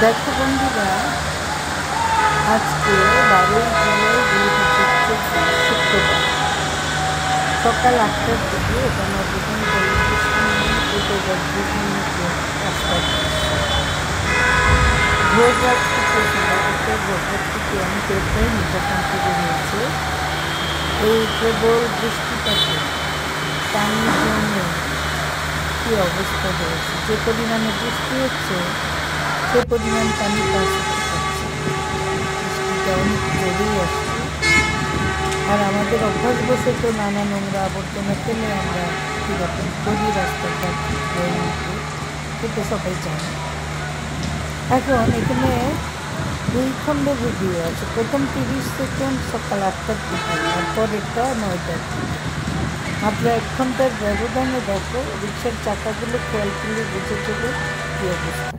দেখো বন্ধুরা, আজকে 12ই জুলাই 2024 শুক্রবার সকাল 8টার দিকে এটা নবগঞ্জ রেলওয়ে স্টেশনে রাস্তার ভোররাত থেকে সম্ভবত ভোররাত থেকে আমি টের পাইনি যখন শুরু হয়েছে এই প্রবল বৃষ্টিপাতে পানির জন্য কী অবস্থা হয়েছে। যে পরিমাণে বৃষ্টি হচ্ছে সে পরিমাণ পানি পাস হতে পারছে, বৃষ্টিটা অনেক জোরেই আসছে। আর আমাদের অভ্যাসবশত নানা নোংরা আবর্জনা ফেলে আমরা কীরকম করি রাস্তাঘাট সেটা সবাই জানে। এখন এখানে 2 খণ্ড ভিডিও আছে। প্রথম 30 সেকেন্ড সকাল 8টার দিকে, তারপর এটা 9টার দিকে। মাত্র 1 ঘন্টার ব্যবধানে দেখো রিক্সার চাকাগুলো খেয়াল করলে বুঝে যাবে কী অবস্থা।